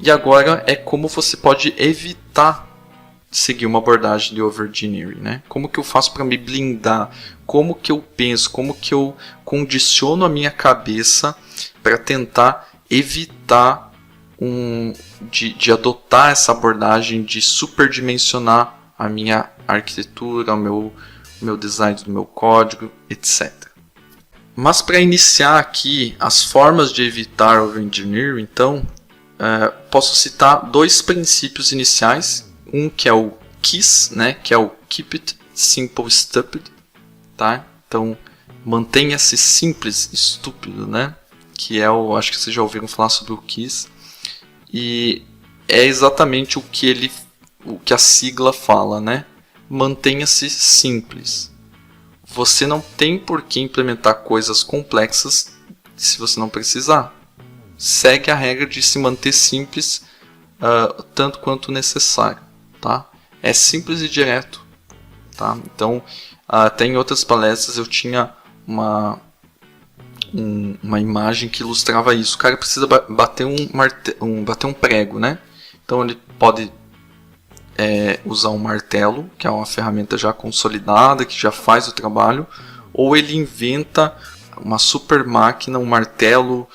E agora é como você pode evitar seguir uma abordagem de overengineering, né? Como que eu faço para me blindar? Como que eu penso? Como que eu condiciono a minha cabeça para tentar evitar de adotar essa abordagem de superdimensionar a minha arquitetura, o meu design do meu código, etc. Mas para iniciar aqui as formas de evitar overengineering, então, posso citar dois princípios iniciais. Um que é o KISS, né, que é o Keep It Simple Stupid, tá? Então, mantenha-se simples, estúpido, né? Que é acho que vocês já ouviram falar sobre o KISS. E é exatamente o que a sigla fala, né? Mantenha-se simples. Você não tem por que implementar coisas complexas se você não precisar. Segue a regra de se manter simples tanto quanto necessário. Tá? É simples e direto. Tá? Então, até em outras palestras eu tinha uma imagem que ilustrava isso. O cara precisa bater um prego, né? Então ele pode usar um martelo, que é uma ferramenta já consolidada, que já faz o trabalho, ou ele inventa uma super máquina, um martelo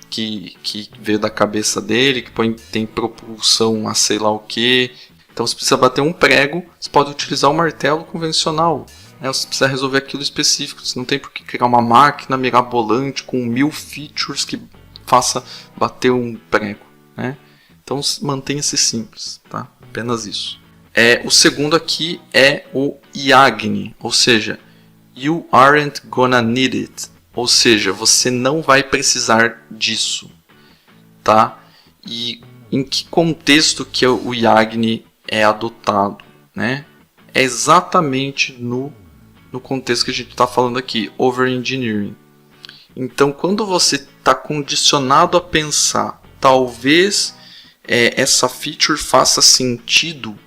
que veio da cabeça dele, que tem propulsão a sei lá o que. Então você precisa bater um prego, você pode utilizar o martelo convencional. Né? Você precisa resolver aquilo específico. Você não tem por que criar uma máquina mirabolante com 1000 features que faça bater um prego. Né? Então mantenha-se simples. Tá? Apenas isso. O segundo aqui é o IAGNI, ou seja, You aren't gonna need it. Ou seja, você não vai precisar disso, tá? E em que contexto que o IAGNI é adotado, né? É exatamente no contexto que a gente está falando aqui, overengineering. Então, quando você está condicionado a pensar, talvez essa feature faça sentido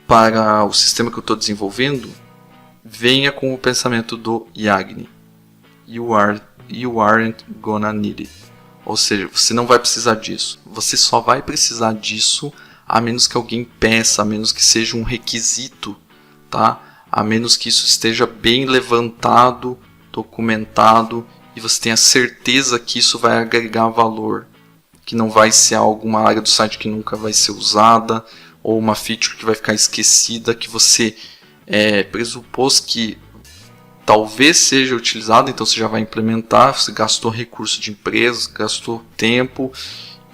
para o sistema que eu estou desenvolvendo, venha com o pensamento do IAGNI. You aren't gonna need it. Ou seja, você não vai precisar disso. Você só vai precisar disso a menos que alguém peça, a menos que seja um requisito, tá? A menos que isso esteja bem levantado, documentado e você tenha certeza que isso vai agregar valor, que não vai ser alguma área do site que nunca vai ser usada ou uma feature que vai ficar esquecida, que você pressupôs que talvez seja utilizado, então você já vai implementar, você gastou recurso de empresa, gastou tempo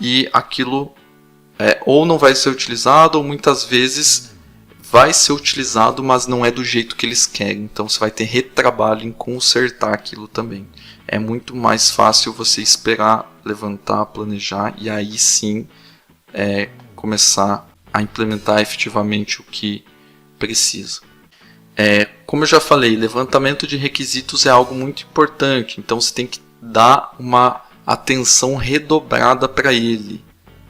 e aquilo ou não vai ser utilizado ou muitas vezes vai ser utilizado, mas não é do jeito que eles querem, então você vai ter retrabalho em consertar aquilo também. É muito mais fácil você esperar, levantar, planejar e aí sim começar a implementar efetivamente o que precisa. Como eu já falei, levantamento de requisitos é algo muito importante, então você tem que dar uma atenção redobrada para ele,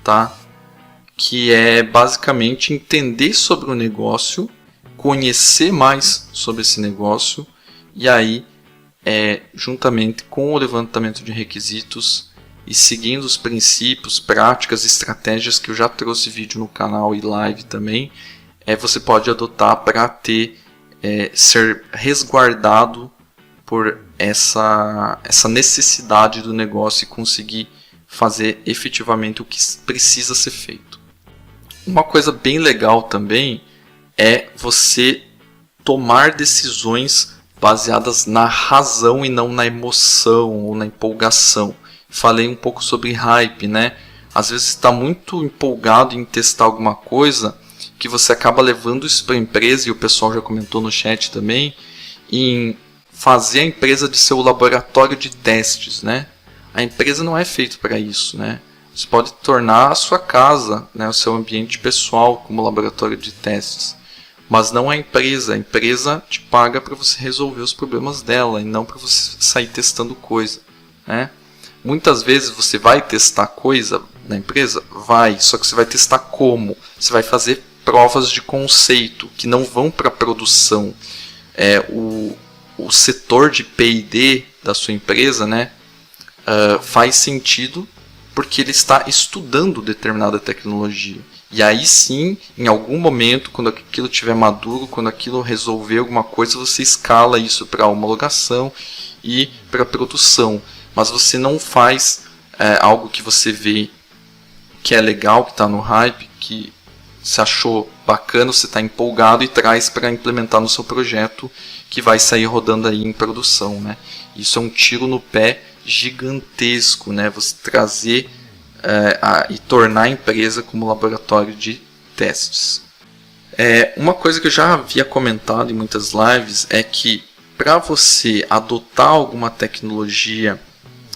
tá? Que é basicamente entender sobre o negócio, conhecer mais sobre esse negócio e aí, juntamente com o levantamento de requisitos e seguindo os princípios, práticas, estratégias que eu já trouxe vídeo no canal e live também, você pode adotar para ser resguardado por essa necessidade do negócio e conseguir fazer efetivamente o que precisa ser feito. Uma coisa bem legal também é você tomar decisões baseadas na razão e não na emoção ou na empolgação. Falei um pouco sobre hype, né? Às vezes você está muito empolgado em testar alguma coisa que você acaba levando isso para a empresa, e o pessoal já comentou no chat também, em fazer a empresa de seu laboratório de testes, né? A empresa não é feita para isso, né? Você pode tornar a sua casa, né, o seu ambiente pessoal como laboratório de testes, mas não a empresa te paga para você resolver os problemas dela e não para você sair testando coisa, né? Muitas vezes você vai testar coisa na empresa? Vai, só que você vai testar como? Você vai fazer provas de conceito que não vão para a produção. O setor de P&D da sua empresa, né, faz sentido porque ele está estudando determinada tecnologia. E aí sim, em algum momento, quando aquilo estiver maduro, quando aquilo resolver alguma coisa, você escala isso para homologação e para produção. Mas você não faz algo que você vê que é legal, que está no hype, que você achou bacana, você está empolgado e traz para implementar no seu projeto que vai sair rodando aí em produção, né? Isso é um tiro no pé gigantesco, né? Você trazer e tornar a empresa como laboratório de testes. Uma coisa que eu já havia comentado em muitas lives é que para você adotar alguma tecnologia,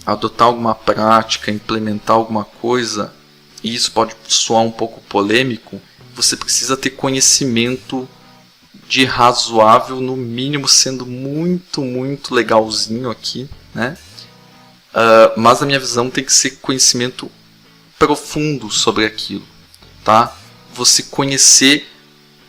adotar alguma prática, implementar alguma coisa, e isso pode soar um pouco polêmico, você precisa ter conhecimento de razoável, no mínimo sendo muito, muito legalzinho aqui, né? Mas na minha visão tem que ser conhecimento profundo sobre aquilo, tá? Você conhecer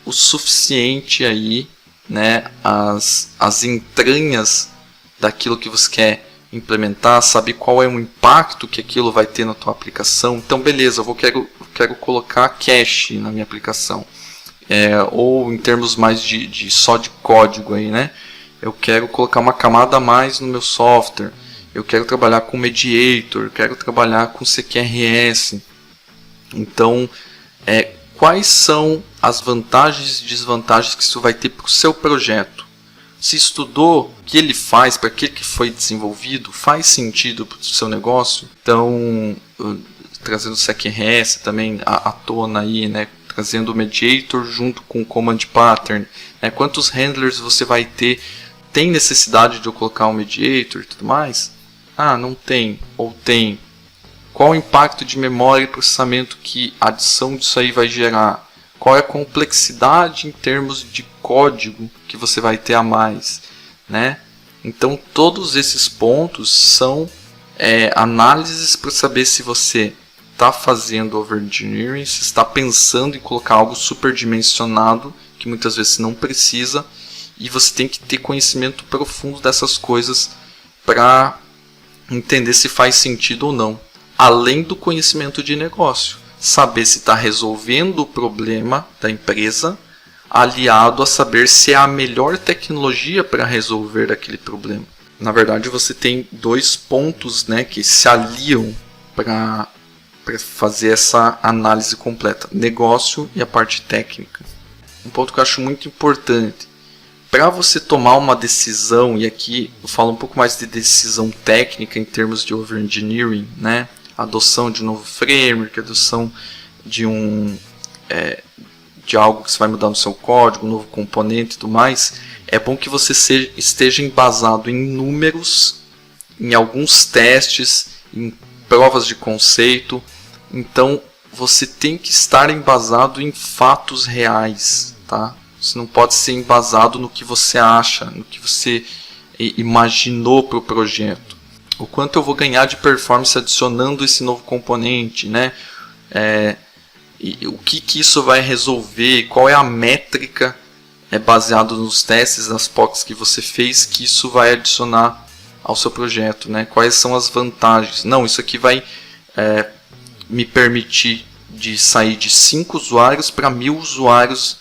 o suficiente aí, né? As entranhas daquilo que você quer implementar, saber qual é o impacto que aquilo vai ter na tua aplicação. Então, beleza, eu quero colocar cache na minha aplicação. Ou em termos mais só de código aí, né? Eu quero colocar uma camada a mais no meu software. Eu quero trabalhar com Mediator, quero trabalhar com CQRS. Então, quais são as vantagens e desvantagens que isso vai ter para o seu projeto? Se estudou o que ele faz, para que foi desenvolvido, faz sentido para o seu negócio? Então, trazendo o CQRS também à tona aí, né? Trazendo o Mediator junto com o Command Pattern. Né? Quantos handlers você vai ter? Tem necessidade de eu colocar um Mediator e tudo mais? Ah, não tem. Ou tem. Qual o impacto de memória e processamento que a adição disso aí vai gerar? Qual é a complexidade em termos de código que você vai ter a mais? Né? Então, todos esses pontos são análises para saber se você está fazendo overengineering, se está pensando em colocar algo superdimensionado, que muitas vezes não precisa, e você tem que ter conhecimento profundo dessas coisas para entender se faz sentido ou não. Além do conhecimento de negócio, saber se está resolvendo o problema da empresa, aliado a saber se é a melhor tecnologia para resolver aquele problema. Na verdade, você tem dois pontos, né, que se aliam para fazer essa análise completa: negócio e a parte técnica. Um ponto que eu acho muito importante: para você tomar uma decisão, e aqui eu falo um pouco mais de decisão técnica em termos de overengineering, né? Adoção de um novo framework, adoção de algo que você vai mudar no seu código, um novo componente e tudo mais, é bom que você esteja embasado em números, em alguns testes, em provas de conceito. Então você tem que estar embasado em fatos reais, tá? Você não pode ser embasado no que você acha, no que você imaginou para o projeto. O quanto eu vou ganhar de performance adicionando esse novo componente, né? E o que isso vai resolver, qual é a métrica baseado nos testes, nas POCs que você fez, que isso vai adicionar ao seu projeto, né? Quais são as vantagens? Não, isso aqui vai me permitir de sair de 5 usuários para 1000 usuários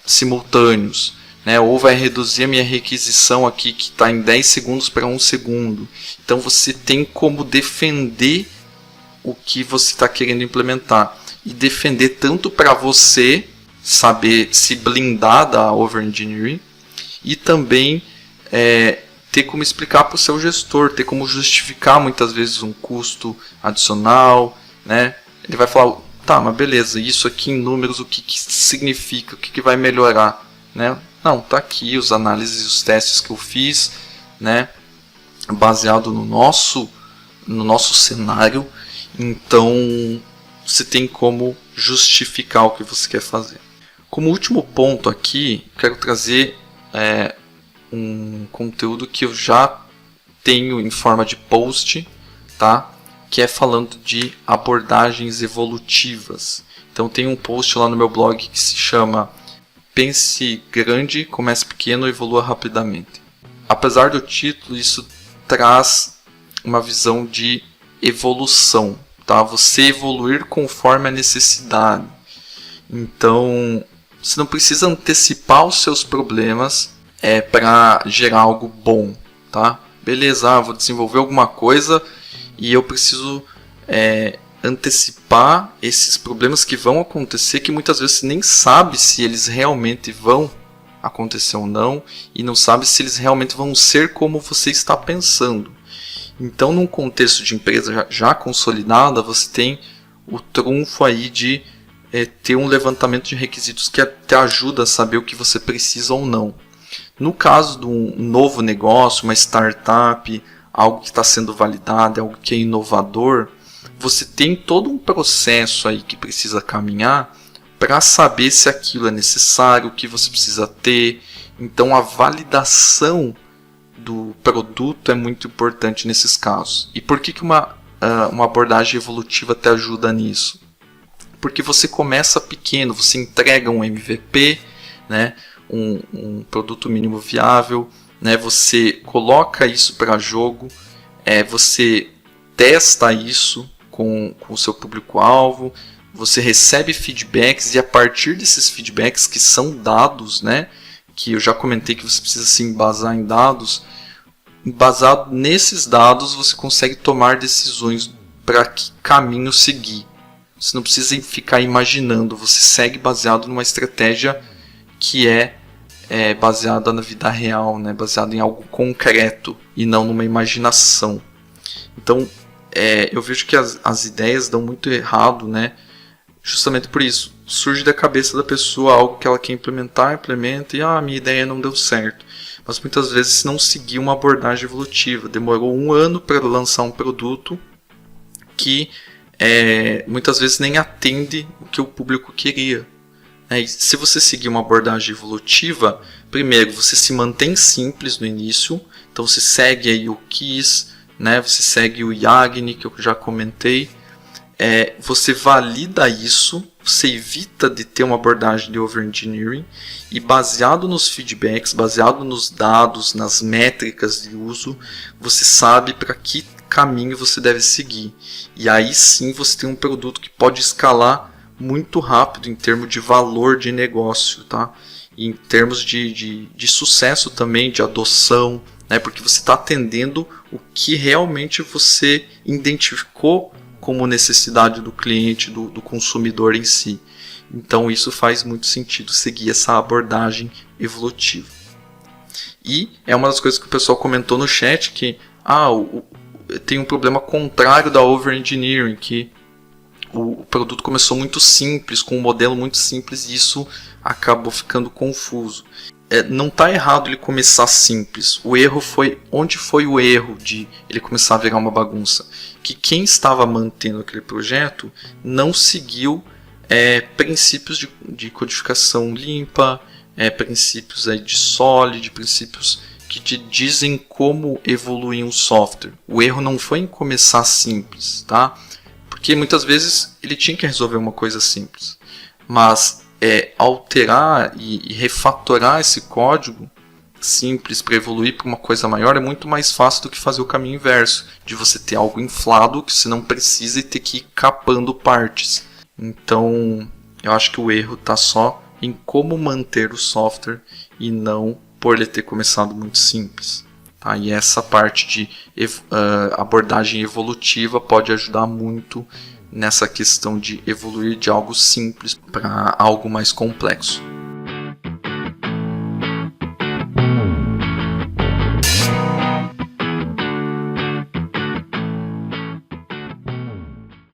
simultâneos, né? Ou vai reduzir a minha requisição aqui que está em 10 segundos para 1 segundo. Então você tem como defender o que você está querendo implementar, e defender tanto para você saber se blindar da overengineering, e também ter como explicar para o seu gestor, ter como justificar muitas vezes um custo adicional, né? Ele vai falar: tá, mas beleza, isso aqui em números, o que significa, o que vai melhorar, né? Não, tá aqui os análises e os testes que eu fiz, né? Baseado no nosso cenário. Então você tem como justificar o que você quer fazer. Como último ponto aqui, quero trazer um conteúdo que eu já tenho em forma de post, tá? Que é falando de abordagens evolutivas. Então tem um post lá no meu blog que se chama Pense Grande, Comece Pequeno, Evolua Rapidamente. Apesar do título, isso traz uma visão de evolução, tá? Você evoluir conforme a necessidade. Então, você não precisa antecipar os seus problemas para gerar algo bom, tá? Beleza, vou desenvolver alguma coisa e eu preciso antecipar esses problemas que vão acontecer, que muitas vezes você nem sabe se eles realmente vão acontecer ou não, e não sabe se eles realmente vão ser como você está pensando. Então, num contexto de empresa já consolidada, você tem o trunfo aí de ter um levantamento de requisitos que te ajuda a saber o que você precisa ou não. No caso de um novo negócio, uma startup, algo que está sendo validado, algo que é inovador, você tem todo um processo aí que precisa caminhar para saber se aquilo é necessário, o que você precisa ter. Então, a validação do produto é muito importante nesses casos. E por que uma abordagem evolutiva te ajuda nisso? Porque você começa pequeno, você entrega um MVP, né, um produto mínimo viável, né, você coloca isso para jogo, você testa isso com o seu público-alvo, você recebe feedbacks e a partir desses feedbacks que são dados, né, que eu já comentei que você precisa se embasar em dados, embasado nesses dados você consegue tomar decisões para que caminho seguir. Você não precisa ficar imaginando, você segue baseado numa estratégia que é baseada na vida real, né? Baseada em algo concreto e não numa imaginação. Então, eu vejo que as ideias dão muito errado, né? Justamente por isso. Surge da cabeça da pessoa algo que ela quer implementar, implementa e minha ideia não deu certo. Mas muitas vezes não seguiu uma abordagem evolutiva. Demorou 1 ano para lançar um produto que muitas vezes nem atende o que o público queria. E se você seguir uma abordagem evolutiva, primeiro você se mantém simples no início, então você segue aí o KISS, né? Você segue o Yagni, que eu já comentei, você valida isso, você evita de ter uma abordagem de overengineering e baseado nos feedbacks, baseado nos dados, nas métricas de uso, você sabe para que caminho você deve seguir. E aí sim você tem um produto que pode escalar muito rápido em termos de valor de negócio, tá? E em termos de sucesso também, de adoção, né? Porque você está atendendo o que realmente você identificou como necessidade do cliente, do consumidor em si. Então isso faz muito sentido seguir essa abordagem evolutiva. E é uma das coisas que o pessoal comentou no chat, que tem um problema contrário da overengineering, que o produto começou muito simples, com um modelo muito simples, e isso acabou ficando confuso. Não está errado ele começar simples. O erro foi... Onde foi o erro de ele começar a virar uma bagunça? Que quem estava mantendo aquele projeto não seguiu princípios de codificação limpa, princípios aí de Solid, princípios que te dizem como evoluir um software. O erro não foi em começar simples, tá? Porque muitas vezes ele tinha que resolver uma coisa simples. Mas alterar e refatorar esse código simples para evoluir para uma coisa maior é muito mais fácil do que fazer o caminho inverso, de você ter algo inflado que você não precisa e ter que ir capando partes. Então, eu acho que o erro está só em como manter o software e não por ele ter começado muito simples. Tá? E essa parte de abordagem evolutiva pode ajudar muito nessa questão de evoluir de algo simples para algo mais complexo.